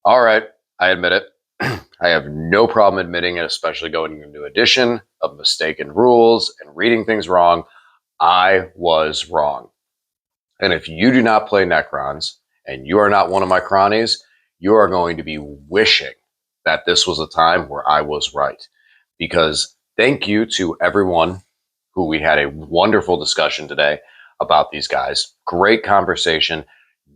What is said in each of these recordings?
All right, I admit it. I have no problem admitting it, especially going into edition of mistaken rules and reading things wrong. I was wrong. And if you do not play Necrons and you are not one of my cronies, you are going to be wishing that this was a time where I was right. Because thank you to everyone who we had a wonderful discussion today about these guys. Great conversation.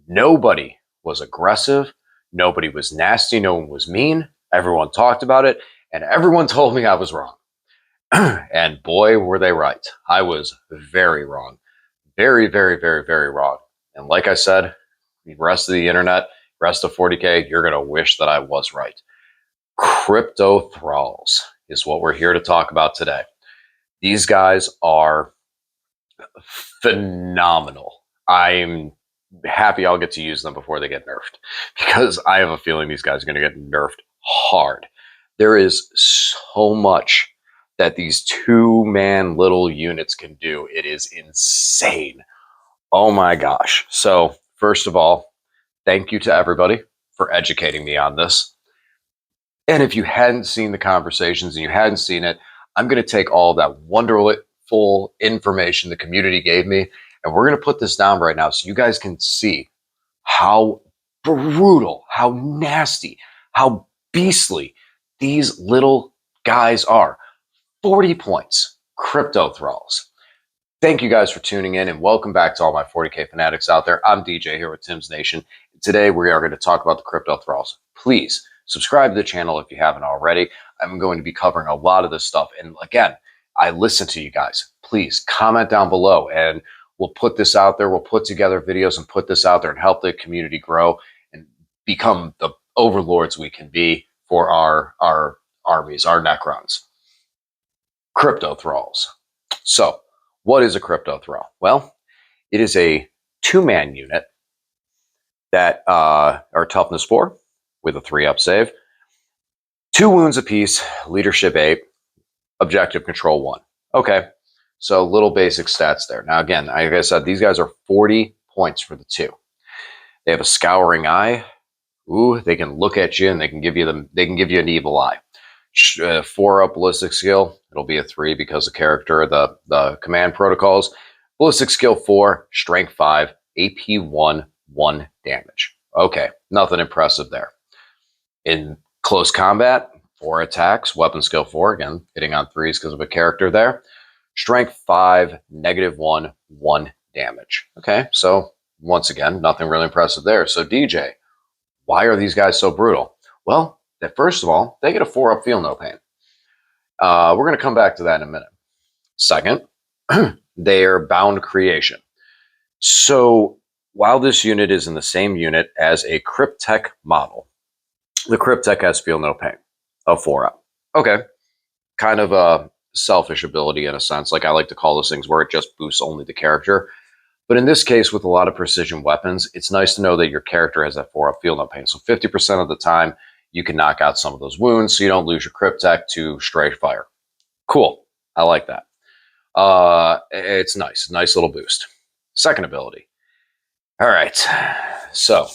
Nobody was aggressive. Nobody was nasty. No one was mean. Everyone talked about it. And everyone told me I was wrong. And boy, were they right. I was very wrong. Very, very, very, very wrong. And like I said, the rest of the internet, rest of 40K, you're going to wish that I was right. Cryptothralls is what we're here to talk about today. These guys are phenomenal. I'm happy I'll get to use them before they get nerfed because I have a feeling these guys are going to get nerfed hard. There is so much that these two-man little units can do. It is insane. Oh my gosh. So, first of all, thank you to everybody for educating me on this. And if you hadn't seen the conversations and you hadn't seen it, I'm going to take all that wonderful information the community gave me, and we're going to put this down right now so you guys can see how brutal, how nasty, how beastly these little guys are. 40 points, Cryptothralls. Thank you guys for tuning in and welcome back to all my 40K fanatics out there. I'm DJ here with Tim's Nation. Today we are going to talk about the Cryptothralls. Please subscribe to the channel if you haven't already. I'm going to be covering a lot of this stuff. And again, I listen to you guys. Please comment down below and we'll put this out there. We'll put together videos and put this out there and help the community grow and become the overlords we can be for our armies, our Necrons. Cryptothralls. So, what is a Cryptothrall? Well, it is a two-man unit that are toughness 4 with a 3-up save, 2 wounds apiece, leadership 8, objective control 1. Okay, so little basic stats there. Now again, like I said, these guys are 40 points for the 2. They have a scouring eye. Ooh, they can look at you and they can give you an evil eye. 4-up ballistic skill. It'll be a 3 because of character, the command protocols. Ballistic skill 4, strength 5, AP 1, 1 damage. Okay, nothing impressive there. In close combat, 4 attacks, weapon skill 4, again, hitting on 3s because of a character there. Strength 5, negative 1, 1 damage. Okay, so once again, nothing really impressive there. So DJ, why are these guys so brutal? Well, first of all, they get a 4-up feel no pain. We're going to come back to that in a minute. Second, they are bound creation. So while this unit is in the same unit as a Cryptech model, the Cryptech has feel no pain, a 4-up. Okay, kind of a selfish ability in a sense. Like I like to call those things where it just boosts only the character. But in this case, with a lot of precision weapons, it's nice to know that your character has that 4-up feel no pain. So 50% of the time, you can knock out some of those wounds so you don't lose your Cryptech to straight fire. Cool. I like that. It's nice. Nice little boost. Second ability. All right. So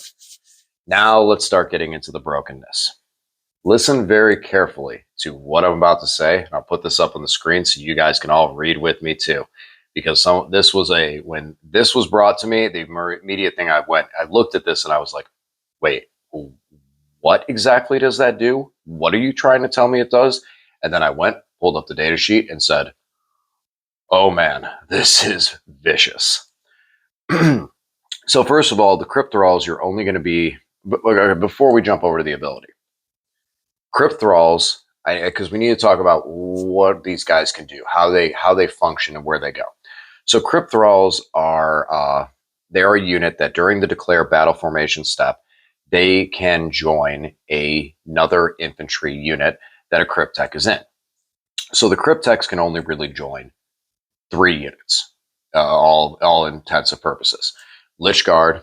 now let's start getting into the brokenness. Listen very carefully to what I'm about to say. I'll put this up on the screen so you guys can all read with me too. Because when this was brought to me, the immediate thing I looked at this and I was like, wait, what exactly does that do? What are you trying to tell me it does? And then I pulled up the data sheet and said, oh man, this is vicious. So first of all, the Cryptothralls, you're only going to be, before we jump over to the ability, Cryptothralls, because we need to talk about what these guys can do, how they function and where they go. So Cryptothralls are, they're a unit that during the declare battle formation step, they can join another infantry unit that a Cryptech is in. So the Cryptechs can only really join 3 units, all intents and purposes. Lich Guard,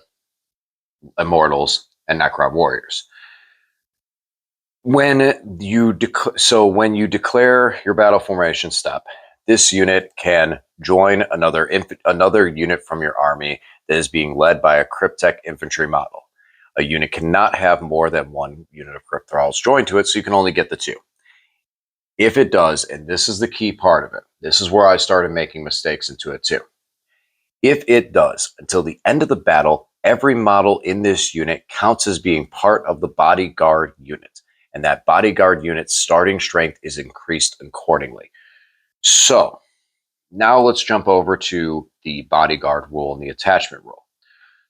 Immortals, and Necron Warriors. When you declare your battle formation step, this unit can join another unit from your army that is being led by a Cryptech infantry model. A unit cannot have more than one unit of Cryptothralls joined to it, so you can only get the 2. If it does, and this is the key part of it, this is where I started making mistakes into it too. If it does, until the end of the battle, every model in this unit counts as being part of the bodyguard unit, and that bodyguard unit's starting strength is increased accordingly. So, now let's jump over to the bodyguard rule and the attachment rule.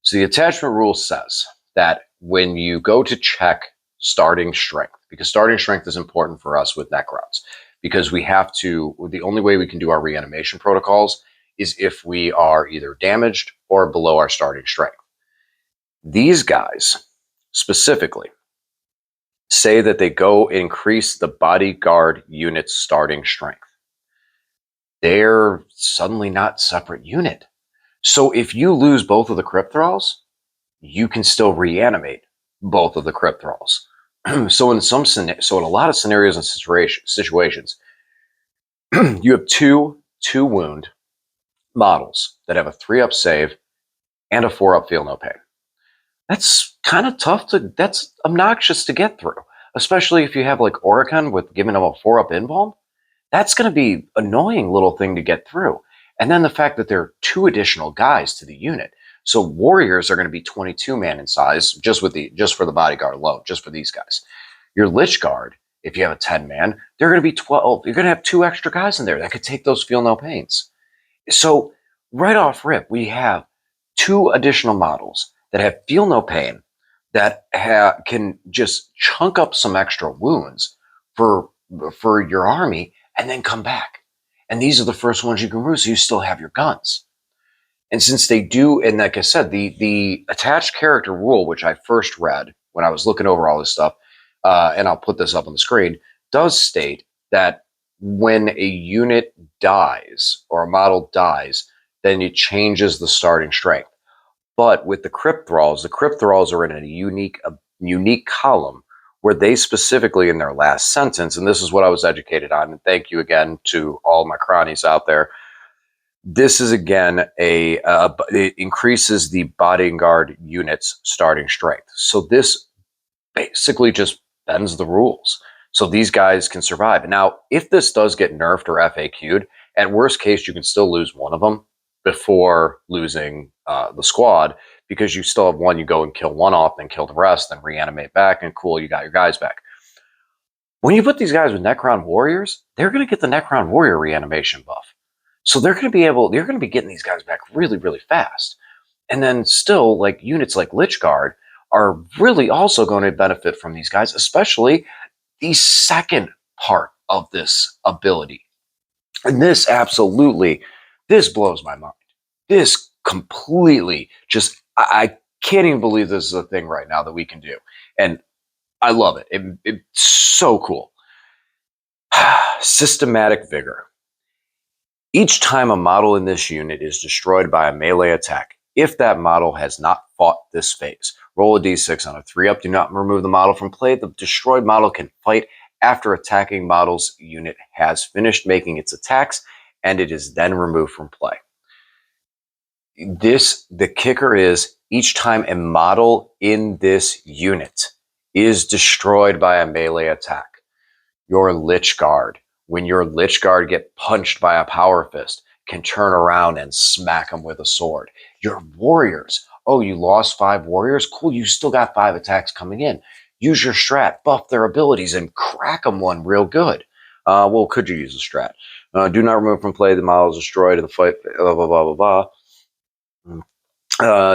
So the attachment rule says that when you go to check starting strength, because starting strength is important for us with Necrons, because we have to, the only way we can do our reanimation protocols is if we are either damaged or below our starting strength. These guys specifically say that they go increase the bodyguard unit's starting strength. They're suddenly not separate unit. So if you lose both of the Cryptothralls, you can still reanimate both of the Cryptothralls. So in a lot of scenarios and situations, you have two wound models that have a 3-up save and a 4-up feel no pain. That's kind of tough that's obnoxious to get through, especially if you have like Oricon with giving them a 4-up invuln. That's going to be annoying little thing to get through. And then the fact that there are 2 additional guys to the unit. So warriors are going to be 22-man in size just for the bodyguard alone, just for these guys. Your Lich Guard, if you have a 10-man, they're going to be 12. You're going to have 2 extra guys in there that could take those feel no pains. So right off rip, we have 2 additional models that have feel no pain that can just chunk up some extra wounds for your army and then come back. And these are the first ones you can remove, so you still have your guns. And since they do, and like I said, the attached character rule, which I first read when I was looking over all this stuff, and I'll put this up on the screen, does state that when a unit dies or a model dies, then it changes the starting strength. But with the Cryptothralls are in a unique column where they specifically in their last sentence, and this is what I was educated on, and thank you again to all my cronies out there. This is again it increases the bodyguard unit's starting strength. So this basically just bends the rules. So these guys can survive. Now, if this does get nerfed or FAQ'd, at worst case, you can still lose one of them before losing the squad, because you still have one, you go and kill one off, then kill the rest, then reanimate back, and cool, you got your guys back. When you put these guys with Necron Warriors, they're going to get the Necron Warrior reanimation buff. So they're going to be getting these guys back really, really fast. And then still, like units like Lich Guard are really also going to benefit from these guys, especially the second part of this ability. And this blows my mind. This completely just, I can't even believe this is a thing right now that we can do. And I love it. It's so cool. Systematic vigor. Each time a model in this unit is destroyed by a melee attack, if that model has not fought this phase, roll a d6 on a 3-up. Do not remove the model from play. The destroyed model can fight after attacking model's unit has finished making its attacks, and it is then removed from play. The kicker is, each time a model in this unit is destroyed by a melee attack, your Lich Guard, when your Lich Guard get punched by a power fist, can turn around and smack them with a sword. Your warriors, oh, you lost 5 warriors? Cool, you still got 5 attacks coming in. Use your strat, buff their abilities, and crack them one real good. Well, could you use a strat? Do not remove from play the model is destroyed in the fight, blah, blah, blah, blah, blah.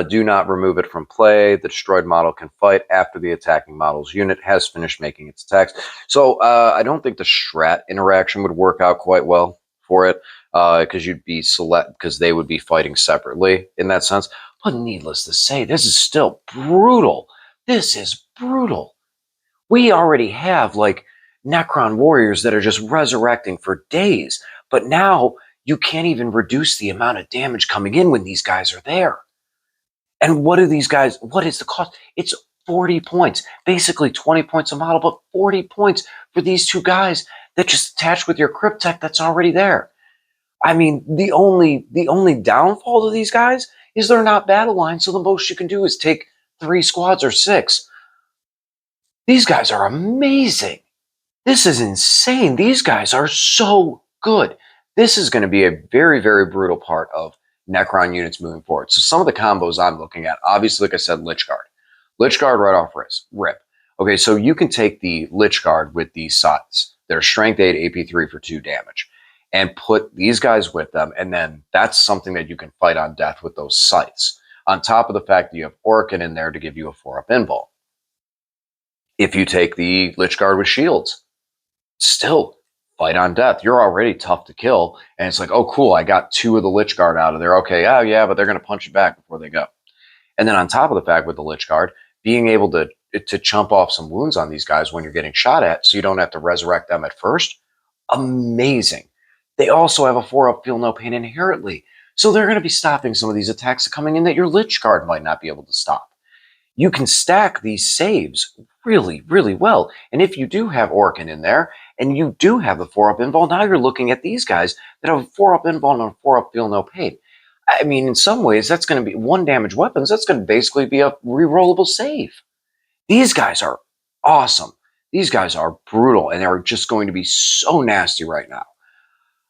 Do not remove it from play. The destroyed model can fight after the attacking model's unit has finished making its attacks. So I don't think the strat interaction would work out quite well for it, because they would be fighting separately in that sense. But needless to say, this is still brutal. This is brutal. We already have like Necron warriors that are just resurrecting for days, but now you can't even reduce the amount of damage coming in when these guys are there. And what is the cost? It's 40 points, basically 20 points a model, but 40 points for these 2 guys that just attach with your Cryptech that's already there. I mean, the only downfall to these guys is they're not battle lines, so the most you can do is take 3 squads or 6. These guys are amazing. This is insane. These guys are so good. This is going to be a very, very brutal part of Necron units moving forward. So some of the combos I'm looking at, obviously, like I said, Lich Guard. Lich Guard right off rip. Okay, so you can take the Lich Guard with these sides. They're Strength 8, AP 3 for 2 damage. And put these guys with them, and then that's something that you can fight on death with those scythes. On top of the fact that you have Orkin in there to give you a 4-up invul. If you take the Lich Guard with shields, still fight on death. You're already tough to kill, and it's like, oh, cool, I got 2 of the Lich Guard out of there. Okay, oh yeah, but they're going to punch you back before they go. And then on top of the fact with the Lich Guard, being able to chump off some wounds on these guys when you're getting shot at, so you don't have to resurrect them at first, amazing. They also have a 4-up feel no pain inherently, so they're going to be stopping some of these attacks coming in that your Lich Guard might not be able to stop. You can stack these saves really, really well. And if you do have Orkin in there, and you do have the 4-up invul, now you're looking at these guys that have a 4-up invul and a 4-up feel no pain. I mean, in some ways, that's going to be 1 damage weapons. That's going to basically be a rerollable save. These guys are awesome. These guys are brutal, and they're just going to be so nasty right now.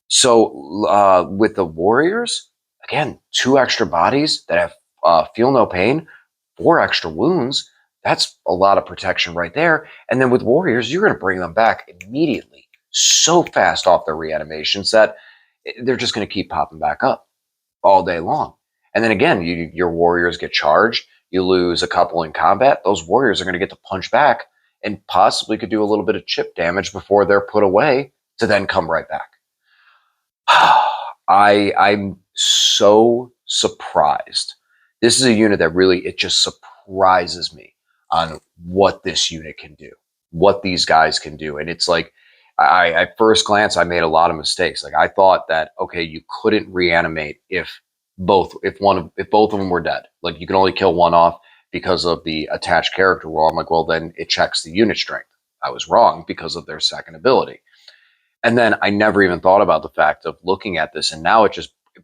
So with the warriors, again, 2 extra bodies that have feel no pain, 4 extra wounds. That's a lot of protection right there. And then with warriors, you're going to bring them back immediately, so fast off their reanimations that they're just going to keep popping back up all day long. And then again, your warriors get charged. You lose a couple in combat. Those warriors are going to get to punch back and possibly could do a little bit of chip damage before they're put away to then come right back. I'm so surprised. This is a unit that really, it just surprises me on what this unit can do, what these guys can do. And it's like, at first glance, I made a lot of mistakes. Like I thought that, okay, you couldn't reanimate if both of them were dead. Like you can only kill one off because of the attached character rule. I'm like, well, then it checks the unit strength. I was wrong because of their second ability. And then I never even thought about the fact of looking at this. And now it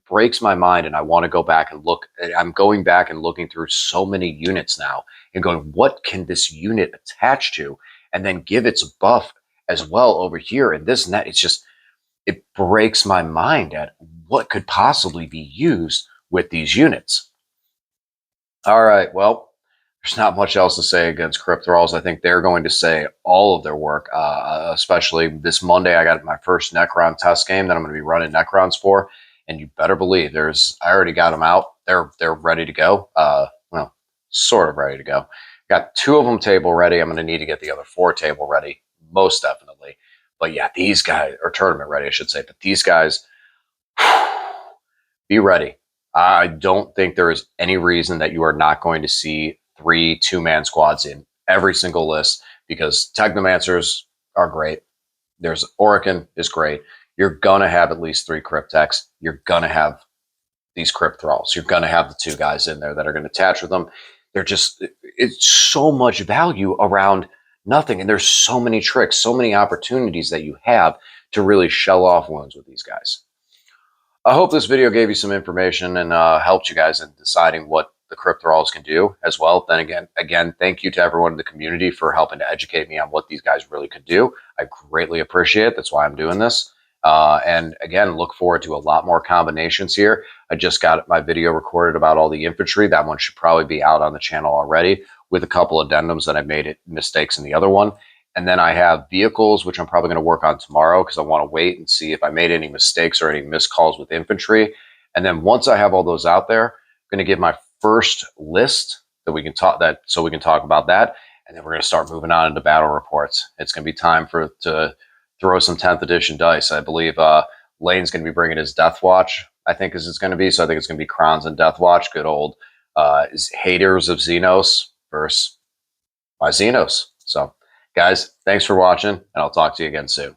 breaks my mind. And I want to go back and look. I'm going back and looking through so many units now and going, what can this unit attach to? And then give its buff as well over here. And this net, it breaks my mind at what could possibly be used with these units. All right, well, there's not much else to say against Cryptothralls. I think they're going to say all of their work, especially this Monday. I got my first Necron test game that I'm going to be running Necrons for, and you better believe I already got them out. They're ready to go. Well, sort of ready to go. Got 2 of them table ready. I'm going to need to get the other 4 table ready, most definitely. But yeah, these guys are tournament ready, I should say. But these guys, be ready. I don't think there is any reason that you are not going to see 3 2-man squads in every single list, because Technomancers are great. There's Orkin is great. You're going to have at least 3 Cryptechs. You're going to have these Cryptothralls. You're going to have the 2 guys in there that are going to attach with them. It's so much value around nothing. And there's so many tricks, so many opportunities that you have to really shell off wounds with these guys. I hope this video gave you some information and helped you guys in deciding what the Cryptothralls can do as well. Then again, thank you to everyone in the community for helping to educate me on what these guys really could do. I greatly appreciate it. That's why I'm doing this. And again, look forward to a lot more combinations here. I just got my video recorded about all the infantry. That one should probably be out on the channel already, with a couple addendums that I made mistakes in the other one. And then I have vehicles, which I'm probably going to work on tomorrow because I want to wait and see if I made any mistakes or any missed calls with infantry. And then once I have all those out there, I'm going to give my first list so we can talk about that. And then we're going to start moving on into battle reports. It's going to be time to throw some 10th edition dice. I believe Lane's going to be bringing his Death Watch, I think is it's going to be. So I think it's going to be Crowns and Death Watch. Good old haters of Xenos versus my Xenos. So guys, thanks for watching, and I'll talk to you again soon.